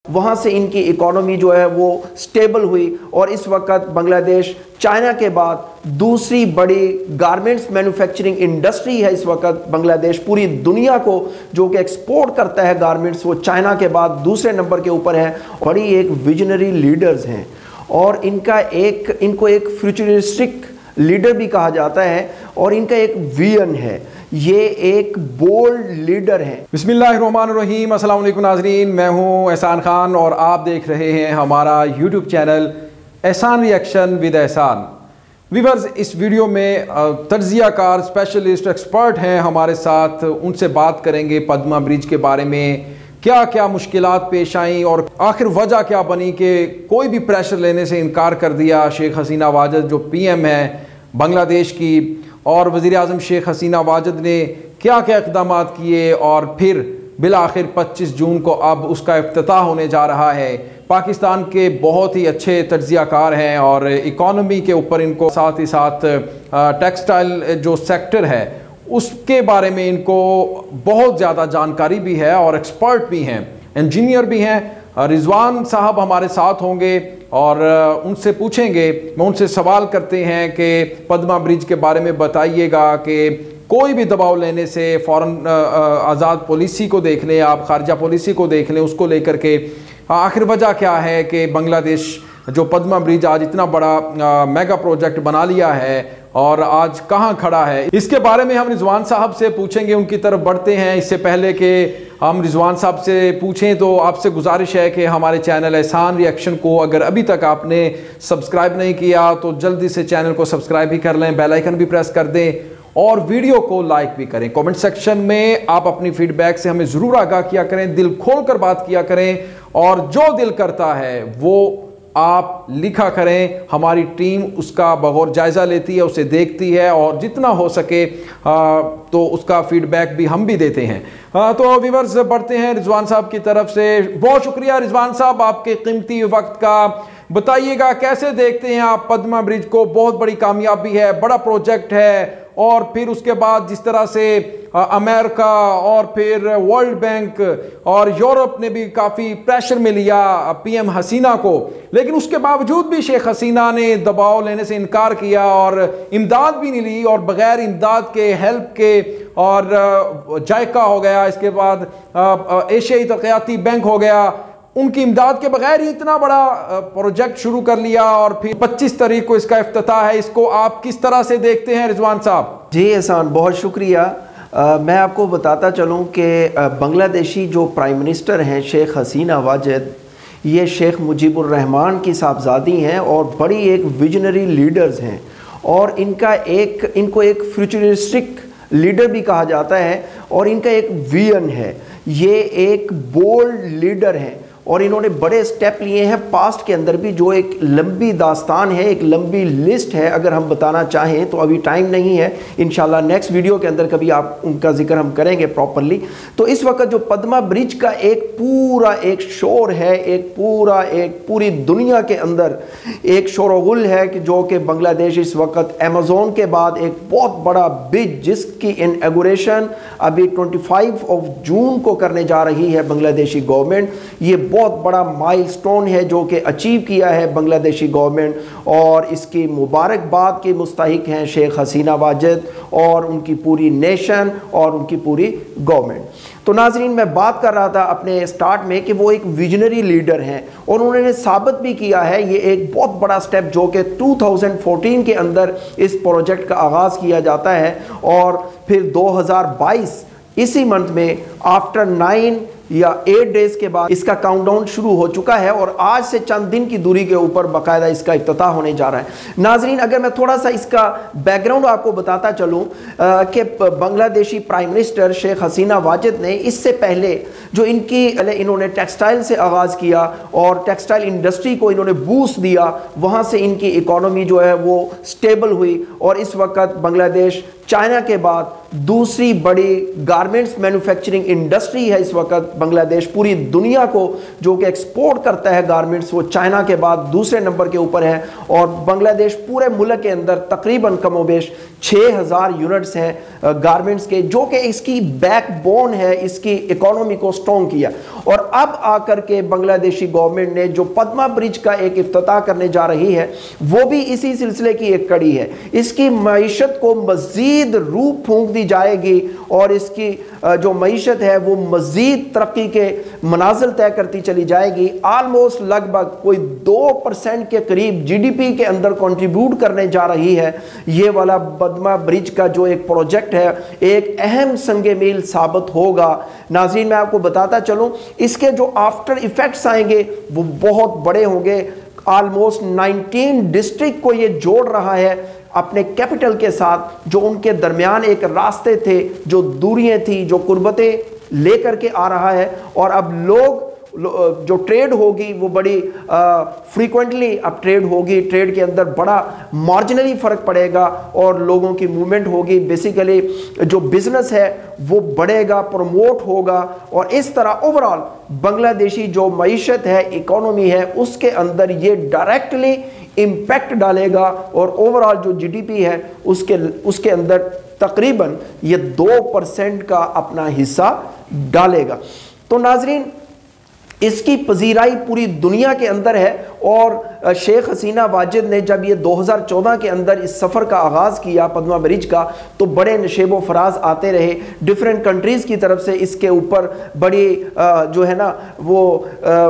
वहाँ से इनकी इकोनॉमी जो है वो स्टेबल हुई और इस वक्त बांग्लादेश चाइना के बाद दूसरी बड़ी गारमेंट्स मैन्युफैक्चरिंग इंडस्ट्री है। इस वक्त बांग्लादेश पूरी दुनिया को जो कि एक्सपोर्ट करता है गारमेंट्स, वो चाइना के बाद दूसरे नंबर के ऊपर है। बड़ी एक विजनरी लीडर्स हैं और इनको एक फ्यूचरिस्टिक लीडर भी कहा जाता है और इनका एक विजन है। ये एक बोल्ड लीडर है। बिस्मिल्लाहिर्रहमानिर्रहीम। अस्सलाम वालेकुम नाज़रीन, मैं हूं एहसान खान और आप देख रहे हैं हमारा यूट्यूब चैनल एहसान रिएक्शन विद एहसान। व्यूअर्स, इस वीडियो में तज्ज़ियाकार स्पेशलिस्ट एक्सपर्ट हैं हमारे साथ, उनसे बात करेंगे पद्मा ब्रिज के बारे में, क्या क्या मुश्किलात पेश आई और आखिर वजह क्या बनी कि कोई भी प्रेशर लेने से इनकार कर दिया शेख हसीना वाजिद जो पीएम है बांग्लादेश की, और वज़ीर आज़म शेख हसीना वाजिद ने क्या क्या इक़दाम किए और फिर बिलाखिर 25 जून को अब उसका इफ्तिताह होने जा रहा है। पाकिस्तान के बहुत ही अच्छे तज्ज़ियाकार हैं और इकॉनमी के ऊपर इनको साथ ही साथ टेक्सटाइल जो सेक्टर है उसके बारे में इनको बहुत ज़्यादा जानकारी भी है और एक्सपर्ट भी हैं, इंजीनियर भी हैं। रिजवान साहब हमारे साथ होंगे और उनसे पूछेंगे, मैं उनसे सवाल करते हैं कि पद्मा ब्रिज के बारे में बताइएगा कि कोई भी दबाव लेने से फ़ौरन आज़ाद पॉलिसी को देख लें, आप खारजा पॉलिसी को देख लें, उसको लेकर के आखिर वजह क्या है कि बांग्लादेश जो पद्मा ब्रिज आज इतना बड़ा मेगा प्रोजेक्ट बना लिया है और आज कहाँ खड़ा है, इसके बारे में हम रिजवान साहब से पूछेंगे। उनकी तरफ बढ़ते हैं। इससे पहले कि हम रिजवान साहब से पूछें तो आपसे गुजारिश है कि हमारे चैनल एहसान रिएक्शन को अगर अभी तक आपने सब्सक्राइब नहीं किया तो जल्दी से चैनल को सब्सक्राइब भी कर लें, बेल आइकन भी प्रेस कर दें और वीडियो को लाइक भी करें। कमेंट सेक्शन में आप अपनी फीडबैक से हमें ज़रूर आगाह किया करें, दिल खोल कर बात किया करें और जो दिल करता है वो आप लिखा करें। हमारी टीम उसका बगौर जायज़ा लेती है, उसे देखती है और जितना हो सके तो उसका फीडबैक भी हम भी देते हैं। तो व्यूअर्स, बढ़ते हैं रिजवान साहब की तरफ से। बहुत शुक्रिया रिजवान साहब आपके कीमती वक्त का। बताइएगा कैसे देखते हैं आप पद्मा ब्रिज को? बहुत बड़ी कामयाबी है, बड़ा प्रोजेक्ट है और फिर उसके बाद जिस तरह से अमेरिका और फिर वर्ल्ड बैंक और यूरोप ने भी काफ़ी प्रेशर में लिया पीएम हसीना को, लेकिन उसके बावजूद भी शेख हसीना ने दबाव लेने से इनकार किया और इमदाद भी नहीं ली और बग़ैर इमदाद के, हेल्प के, और जायका हो गया, इसके बाद एशियाई तरक्याती बैंक हो गया, उनकी इमदाद के बगैर ही इतना बड़ा प्रोजेक्ट शुरू कर लिया और फिर 25 तारीख को इसका इफ्तिताह है। इसको आप किस तरह से देखते हैं रिजवान साहब? जी एहसान, बहुत शुक्रिया। मैं आपको बताता चलूँ कि बांग्लादेशी जो प्राइम मिनिस्टर हैं शेख हसीना वाजिद, ये शेख मुजीबुर रहमान की साहबजादी हैं और बड़ी एक विजनरी लीडर्स हैं और इनको एक फ्यूचरिस्टिक लीडर भी कहा जाता है और इनका एक विजन है। ये एक बोल्ड लीडर हैं और इन्होंने बड़े स्टेप लिए हैं पास्ट के अंदर भी, जो एक लंबी दास्तान है, एक लंबी लिस्ट है। अगर हम बताना चाहें तो अभी टाइम नहीं है, इंशाल्लाह नेक्स्ट वीडियो के अंदर कभी आप उनका जिक्र हम करेंगे प्रॉपरली। तो इस वक्त जो पद्मा ब्रिज का एक पूरा एक शोर है, एक पूरी दुनिया के अंदर एक शोरगुल है कि जो कि बांग्लादेश इस वक्त अमेज़ोन के बाद एक बहुत बड़ा ब्रिज जिसकी इनॉग्रेशन अभी 25 जून को करने जा रही है बांग्लादेशी गवर्नमेंट। ये बहुत बड़ा माइलस्टोन है जो कि अचीव किया है बांग्लादेशी गवर्नमेंट और इसकी मुबारकबाद के मुस्तहिक हैं शेख हसीना वाजिद और उनकी पूरी नेशन और उनकी पूरी गवर्नमेंट। तो नाजरीन, मैं बात कर रहा था अपने स्टार्ट में कि वो एक विजनरी लीडर हैं और उन्होंने साबित भी किया है। ये एक बहुत बड़ा स्टेप जो कि 2014 के अंदर इस प्रोजेक्ट का आगाज़ किया जाता है और फिर 2022 इसी मंथ में आफ्टर 9 या 8 डेज के बाद इसका काउंटडाउन शुरू हो चुका है और आज से चंद दिन की दूरी के ऊपर बाकायदा इसका इफ्तिताह होने जा रहा है। नाजरीन, अगर मैं थोड़ा सा इसका बैकग्राउंड आपको बताता चलूँ कि बांग्लादेशी प्राइम मिनिस्टर शेख हसीना वाजिद ने इससे पहले जो इन्होंने टेक्सटाइल से आगाज़ किया और टेक्सटाइल इंडस्ट्री को इन्होंने बूस्ट दिया, वहाँ से इनकी इकॉनमी जो है वो स्टेबल हुई और इस वक्त बांग्लादेश चाइना के बाद दूसरी बड़ी गारमेंट्स मैन्युफैक्चरिंग इंडस्ट्री है। इस वक्त बांग्लादेश पूरी दुनिया को जो कि एक्सपोर्ट करता है गारमेंट्स, वो चाइना के बाद दूसरे नंबर के ऊपर है और बांग्लादेश पूरे मुल्क के अंदर तकरीबन कमोबेश 6000 यूनिट्स हैं गारमेंट्स के, जो कि इसकी बैकबोन है, इसकी इकोनॉमी को स्ट्रॉन्ग किया। और अब आकर के बांग्लादेशी गवर्नमेंट ने जो पद्मा ब्रिज का एक इफ्तिताह करने जा रही है, वो भी इसी सिलसिले की एक कड़ी है। इसकी मईशत को मज़ीद रूप फूंक दी जाएगी और इसकी जो मईशत है वो मज़ीद तरक्की के मनाजिल तय करती चली जाएगी। आलमोस्ट लगभग कोई 2% के करीब GDP के अंदर कंट्रीब्यूट करने जा रही है। ये वाला पद्मा ब्रिज का जो एक प्रोजेक्ट है एक अहम संगे मील साबित होगा। नाज़रीन, मैं आपको बताता चलूँ, इसके जो आफ्टर इफेक्ट्स आएंगे वो बहुत बड़े होंगे। ऑलमोस्ट 19 डिस्ट्रिक्ट को ये जोड़ रहा है अपने कैपिटल के साथ। जो उनके दरमियान एक रास्ते थे, जो दूरियां थी, जो कुर्बतें लेकर के आ रहा है। और अब लोग जो ट्रेड होगी वो बड़ी फ्रीक्वेंटली अब ट्रेड होगी। ट्रेड के अंदर बड़ा मार्जिनली फ़र्क पड़ेगा और लोगों की मूवमेंट होगी। बेसिकली जो बिज़नेस है वो बढ़ेगा, प्रमोट होगा। और इस तरह ओवरऑल बांग्लादेशी जो मईशत है, इकोनॉमी है, उसके अंदर ये डायरेक्टली इम्पैक्ट डालेगा। और ओवरऑल जो GDP है उसके अंदर तकरीबन ये 2% का अपना हिस्सा डालेगा। तो नाजरीन, इसकी पजीराई पूरी दुनिया के अंदर है। और शेख हसीना वाजिद ने जब ये 2014 के अंदर इस सफ़र का आगाज़ किया पद्मा ब्रिज का, तो बड़े नशेब व फराज आते रहे डिफरेंट कंट्रीज़ की तरफ से। इसके ऊपर बड़ी जो है ना वो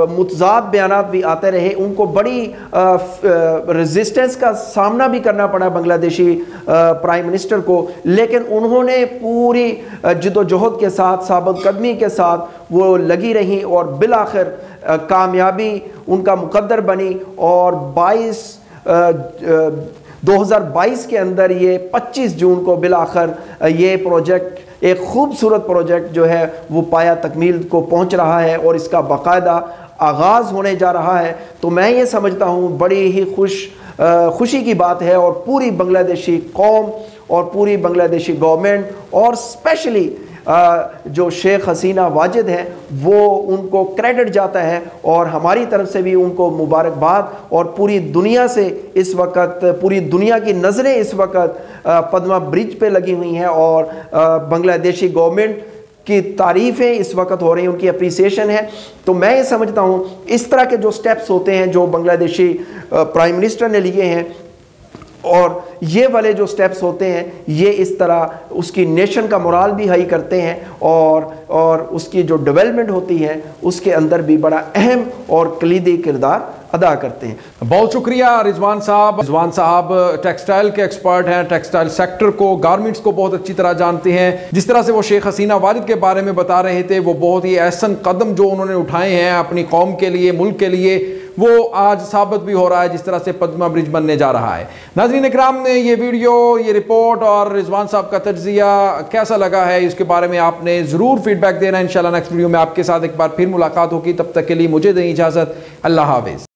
मुतज़ाद बयानात भी आते रहे। उनको बड़ी रेजिस्टेंस का सामना भी करना पड़ा बांग्लादेशी प्राइम मिनिस्टर को, लेकिन उन्होंने पूरी जिद्दोजहद के साथ, साबित कदमी के साथ वो लगी रहीं और बिलाखिर कामयाबी उनका मुकद्दर बनी। और 2022 के अंदर ये 25 जून को बिलाखिर ये प्रोजेक्ट, एक खूबसूरत प्रोजेक्ट जो है वो पाया तकमील को पहुंच रहा है और इसका बाकायदा आगाज़ होने जा रहा है। तो मैं ये समझता हूँ बड़ी ही खुशी की बात है। और पूरी बांग्लादेशी कौम और पूरी बांग्लादेशी गवर्नमेंट और स्पेशली जो शेख हसीना वाजिद हैं वो उनको क्रेडिट जाता है। और हमारी तरफ से भी उनको मुबारकबाद। और पूरी दुनिया से इस वक्त, पूरी दुनिया की नज़रें इस वक्त पद्मा ब्रिज पे लगी हुई हैं और बांग्लादेशी गवर्नमेंट की तारीफ़ें इस वक्त हो रही हैं, उनकी अप्रिसिएशन है। तो मैं ये समझता हूँ इस तरह के जो स्टेप्स होते हैं जो बांग्लादेशी प्राइम मिनिस्टर ने लिए हैं, और ये वाले जो स्टेप्स होते हैं, ये इस तरह उसकी नेशन का मोराल भी हाई करते हैं और उसकी जो डेवलपमेंट होती है उसके अंदर भी बड़ा अहम और कलीदी किरदार अदा करते हैं। बहुत शुक्रिया रिजवान साहब। रिजवान साहब टेक्सटाइल के एक्सपर्ट हैं, टेक्सटाइल सेक्टर को, गारमेंट्स को बहुत अच्छी तरह जानते हैं। जिस तरह से वो शेख हसीना वालिद के बारे में बता रहे थे, वो बहुत ही अहसन कदम जो उन्होंने उठाए हैं अपनी कौम के लिए, मुल्क के लिए, वो आज साबित भी हो रहा है जिस तरह से पद्मा ब्रिज बनने जा रहा है। नाज़रीन इकराम, ने ये वीडियो, ये रिपोर्ट और रिजवान साहब का तज्जिया कैसा लगा है इसके बारे में आपने ज़रूर फीडबैक देना। इंशाल्लाह नेक्स्ट वीडियो में आपके साथ एक बार फिर मुलाकात होगी। तब तक के लिए मुझे दें इजाज़त। अल्लाह हाफ़िज़।